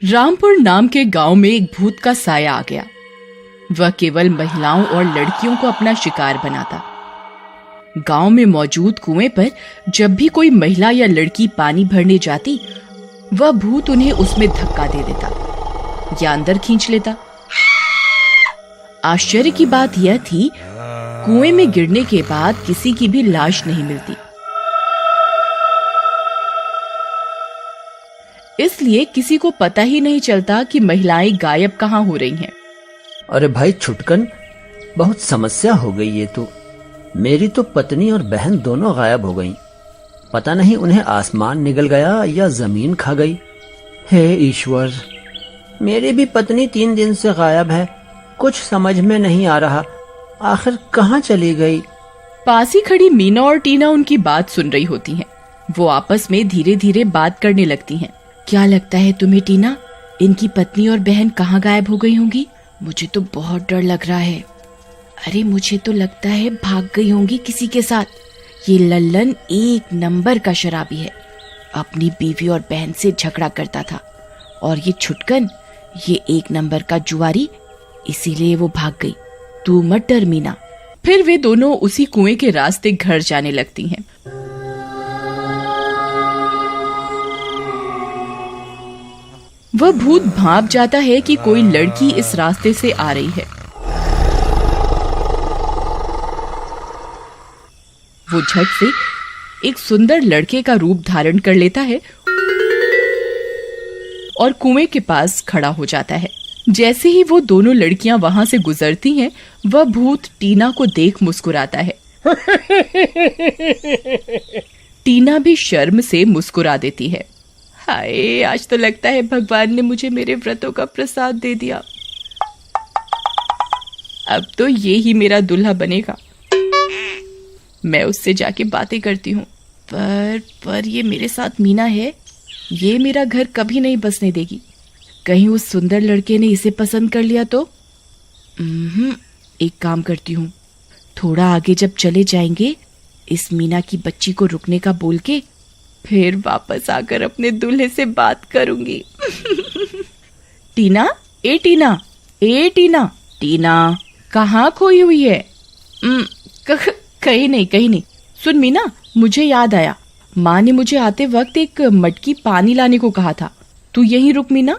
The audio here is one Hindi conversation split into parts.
रामपुर नाम के गांव में एक भूत का साया आ गया। वह केवल महिलाओं और लड़कियों को अपना शिकार बनाता। गांव में मौजूद कुएं पर जब भी कोई महिला या लड़की पानी भरने जाती, वह भूत उन्हें उसमें धक्का दे देता या अंदर खींच लेता। आश्चर्य की बात यह थी, कुएं में गिरने के बाद किसी की भी लाश नहीं मिलती। इसलिए किसी को पता ही नहीं चलता कि महिलाएं गायब कहाँ हो रही हैं। अरे भाई छुटकन, बहुत समस्या हो गई ये तो। मेरी तो पत्नी और बहन दोनों गायब हो गईं। पता नहीं उन्हें आसमान निगल गया या जमीन खा गई। हे ईश्वर, मेरी भी पत्नी 3 दिन से गायब है। कुछ समझ में नहीं आ रहा, आखिर कहाँ चली गई। पास ही खड़ी मीना और टीना उनकी बात सुन रही होती हैं। वो आपस में धीरे धीरे बात करने लगती हैं। क्या लगता है तुम्हें टीना, इनकी पत्नी और बहन कहाँ गायब हो गई होंगी? मुझे तो बहुत डर लग रहा है। अरे मुझे तो लगता है भाग गई होंगी किसी के साथ। ये लल्लन एक नंबर का शराबी है, अपनी बीवी और बहन से झगड़ा करता था। और ये छुटकन, ये एक नंबर का जुआरी, इसीलिए वो भाग गई। तू मत डर मीना। फिर वे दोनों उसी कुएं के रास्ते घर जाने लगती हैं। वह भूत भांप जाता है कि कोई लड़की इस रास्ते से आ रही है। वो झट से एक सुंदर लड़के का रूप धारण कर लेता है और कुएं के पास खड़ा हो जाता है। जैसे ही वो दोनों लड़कियां वहां से गुजरती हैं, वह भूत टीना को देख मुस्कुराता है। टीना भी शर्म से मुस्कुरा देती है। हाय, आज तो लगता है भगवान ने मुझे मेरे व्रतों का प्रसाद दे दिया। अब तो ये ही मेरा दूल्हा बनेगा। मैं उससे जाके बातें करती हूँ। पर ये मेरे साथ मीना है, ये मेरा घर कभी नहीं बसने देगी। कहीं उस सुंदर लड़के ने इसे पसंद कर लिया तो? एक काम करती हूँ, थोड़ा आगे जब चले जाएंगे, इस मीना की बच्ची को रुकने का बोल के फिर वापस आकर अपने दूल्हे से बात करूंगी। टीना, ए टीना, ए टीना, टीना कहाँ खोई हुई है? कहीं नहीं। सुन मीना, मुझे याद आया, माँ ने मुझे आते वक्त एक मटकी पानी लाने को कहा था। तू यहीं रुक मीना,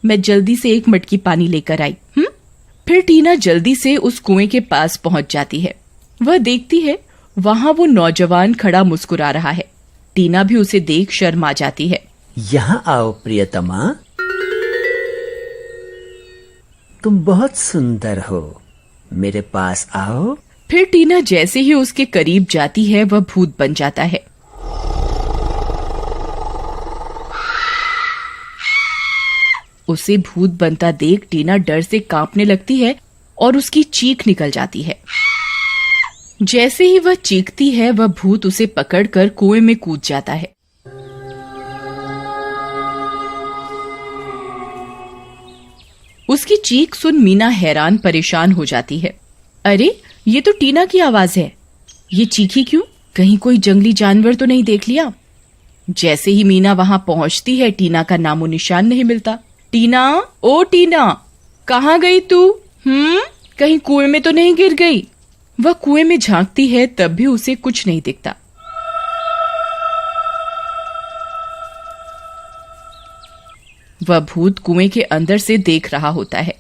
मैं जल्दी से एक मटकी पानी लेकर आई। फिर टीना जल्दी से उस कुएं के पास पहुंच जाती है। वह देखती है वहां वो नौजवान खड़ा मुस्कुरा रहा है। टीना भी उसे देख शर्मा जाती है। यहाँ आओ प्रियतमा, तुम बहुत सुंदर हो, मेरे पास आओ। फिर टीना जैसे ही उसके करीब जाती है, वह भूत बन जाता है। उसे भूत बनता देख टीना डर से कांपने लगती है और उसकी चीख निकल जाती है। जैसे ही वह चीखती है, वह भूत उसे पकड़कर कुएं में कूद जाता है। उसकी चीख सुन मीना हैरान परेशान हो जाती है। अरे, ये तो टीना की आवाज है। ये चीखी क्यों? कहीं कोई जंगली जानवर तो नहीं देख लिया? जैसे ही मीना वहां पहुंचती है, टीना का नामो निशान नहीं मिलता। टीना, ओ टीना, कहाँ गई तू? कहीं कुएं में तो नहीं गिर गई? वह कुएं में झांकती है, तब भी उसे कुछ नहीं दिखता। वह भूत कुएं के अंदर से देख रहा होता है।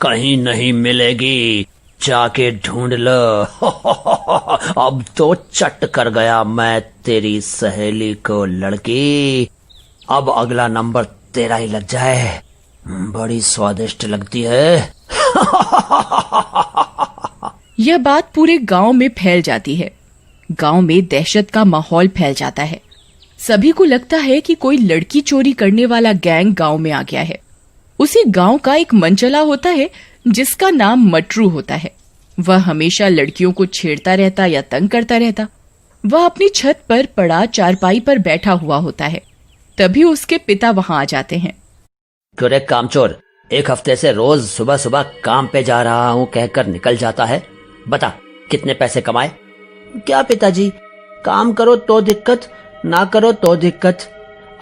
कहीं नहीं मिलेगी, जाके ढूंढ लो। अब तो चट कर गया मैं तेरी सहेली को लड़की। अब अगला नंबर तेरा ही लग जाए। बड़ी स्वादिष्ट लगती है। यह बात पूरे गांव में फैल जाती है। गांव में दहशत का माहौल फैल जाता है। सभी को लगता है कि कोई लड़की चोरी करने वाला गैंग गांव में आ गया है। उसी गांव का एक मनचला होता है जिसका नाम मटरू होता है। वह हमेशा लड़कियों को छेड़ता रहता या तंग करता रहता। वह अपनी छत पर पड़ा चारपाई पर बैठा हुआ होता है। तभी उसके पिता वहां आ जाते हैं। क्यों कामचोर, एक हफ्ते से रोज सुबह सुबह काम पे जा रहा हूँ कहकर निकल जाता है। बता, कितने पैसे कमाए? क्या पिताजी, काम करो तो दिक्कत, ना करो तो दिक्कत,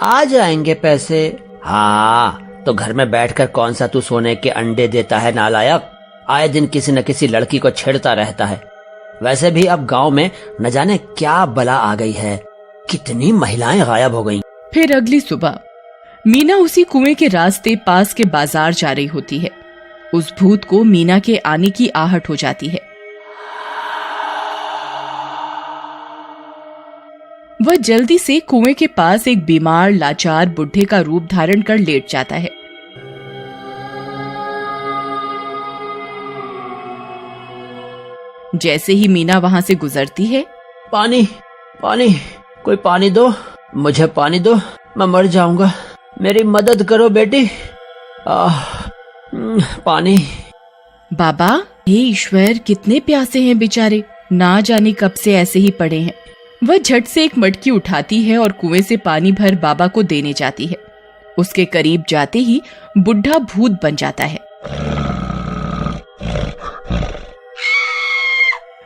आ जाएंगे पैसे। हाँ, तो घर में बैठकर कौन सा तू सोने के अंडे देता है नालायक, आए दिन किसी न किसी लड़की को छेड़ता रहता है। वैसे भी अब गांव में न जाने क्या बला आ गई है, कितनी महिलाएं गायब हो गईं। फिर अगली सुबह मीना उसी कुएं के रास्ते पास के बाजार जा रही होती है। उस भूत को मीना के आने की आहट हो जाती है। वह जल्दी से कुएं के पास एक बीमार लाचार बुढ़े का रूप धारण कर लेट जाता है। जैसे ही मीना वहां से गुजरती है, पानी, पानी, कोई पानी दो, मुझे पानी दो, मैं मर जाऊंगा, मेरी मदद करो बेटी। पानी। बाबा, हे ईश्वर, कितने प्यासे हैं बेचारे, ना जाने कब से ऐसे ही पड़े हैं। वह झट से एक मटकी उठाती है और कुएं से पानी भर बाबा को देने जाती है। उसके करीब जाते ही बुढ़ा भूत बन जाता है।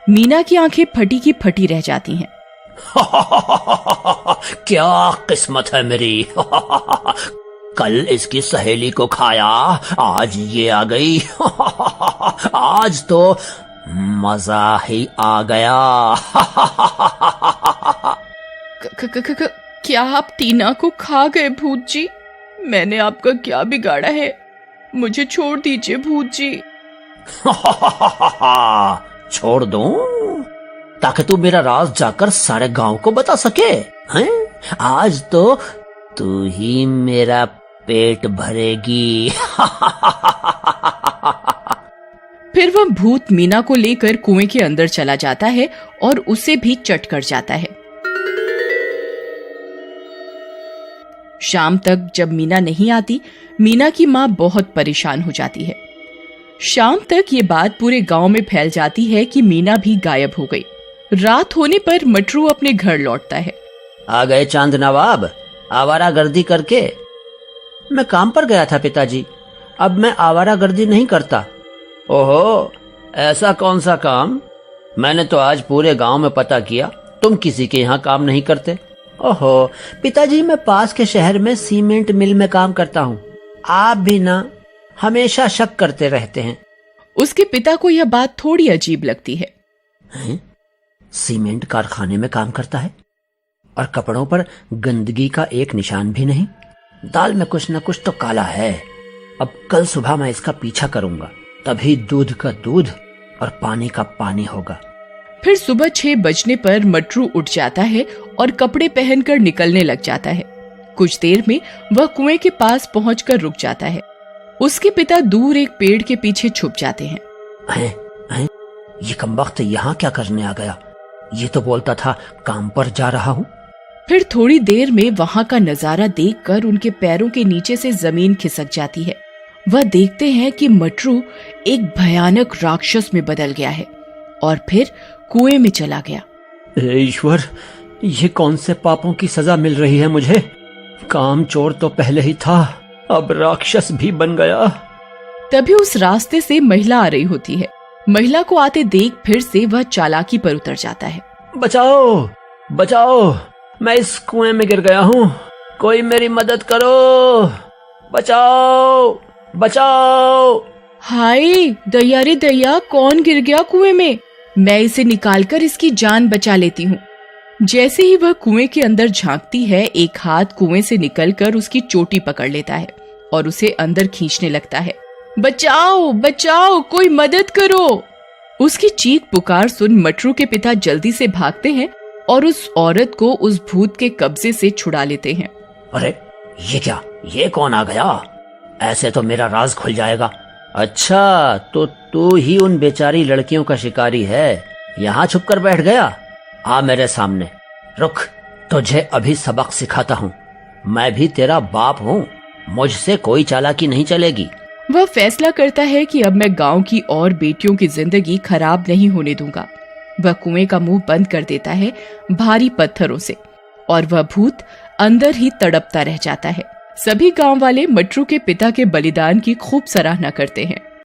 मीना की आंखें फटी की फटी रह जाती हैं। क्या किस्मत है मेरी। कल इसकी सहेली को खाया, आज ये आ गई। आज तो मजा ही आ गया। क्या आप टीना को खा गए भूत जी? मैंने आपका क्या बिगाड़ा है? मुझे छोड़ दीजिए भूत जी। छोड़ दूं ताकि तू मेरा राज जाकर सारे गांव को बता सके, हैं? आज तो तू ही मेरा पेट भरेगी। फिर वह भूत मीना को लेकर कुएं के अंदर चला जाता है और उसे भी चट कर जाता है। शाम तक जब मीना नहीं आती, मीना की माँ बहुत परेशान हो जाती है। शाम तक ये बात पूरे गांव में फैल जाती है कि मीना भी गायब हो गई। रात होने पर मटरू अपने घर लौटता है। आ गए चांद नवाब, आवारागर्दी करके। मैं काम पर गया था पिताजी, अब मैं आवारागर्दी नहीं करता। ओहो, ऐसा कौन सा काम? मैंने तो आज पूरे गांव में पता किया, तुम किसी के यहाँ काम नहीं करते। ओहो पिताजी, मैं पास के शहर में सीमेंट मिल में काम करता हूँ। आप भी ना हमेशा शक करते रहते हैं। उसके पिता को यह बात थोड़ी अजीब लगती है। सीमेंट कारखाने में काम करता है और कपड़ों पर गंदगी का एक निशान भी नहीं। दाल में कुछ न कुछ तो काला है। अब कल सुबह मैं इसका पीछा करूंगा, तभी दूध का दूध और पानी का पानी होगा। फिर सुबह 6 बजने पर मटरू उठ जाता है और कपड़े पहनकर निकलने लग जाता है। कुछ देर में वह कुएं के पास पहुंचकर रुक जाता है। उसके पिता दूर एक पेड़ के पीछे छुप जाते हैं। ये कमबख्त यहाँ क्या करने आ गया? ये तो बोलता था काम पर जा रहा हूँ। फिर थोड़ी देर में वहाँ का नजारा देखकर उनके पैरों के नीचे से जमीन खिसक जाती है। वह देखते हैं कि मटरू एक भयानक राक्षस में बदल गया है और फिर कुएं में चला गया। ईश्वर, ये कौन से पापों की सजा मिल रही है मुझे? काम चोर तो पहले ही था, अब राक्षस भी बन गया। तभी उस रास्ते से महिला आ रही होती है। महिला को आते देख फिर से वह चालाकी पर उतर जाता है। बचाओ, बचाओ, मैं इस कुएं में गिर गया हूँ, कोई मेरी मदद करो, बचाओ, बचाओ। हाय दया रे दया, कौन गिर गया कुएं में? मैं इसे निकालकर इसकी जान बचा लेती हूँ। जैसे ही वह कुएं के अंदर झांकती है, एक हाथ कुएं से निकलकर उसकी चोटी पकड़ लेता है और उसे अंदर खींचने लगता है। बचाओ, बचाओ, कोई मदद करो। उसकी चीख पुकार सुन मटरू के पिता जल्दी से भागते हैं और उस औरत को उस भूत के कब्जे से छुड़ा लेते हैं। अरे ये क्या, ये कौन आ गया? ऐसे तो मेरा राज खुल जाएगा। अच्छा, तो तू ही उन बेचारी लड़कियों का शिकारी है, यहाँ छुप कर बैठ गया। आ मेरे सामने, रुक, तुझे अभी सबक सिखाता हूँ। मैं भी तेरा बाप हूँ, मुझसे कोई चालाकी नहीं चलेगी। वह फैसला करता है कि अब मैं गांव की और बेटियों की जिंदगी खराब नहीं होने दूंगा। वह कुएं का मुंह बंद कर देता है भारी पत्थरों से और वह भूत अंदर ही तड़पता रह जाता है। सभी गांव वाले मटरू के पिता के बलिदान की खूब सराहना करते हैं।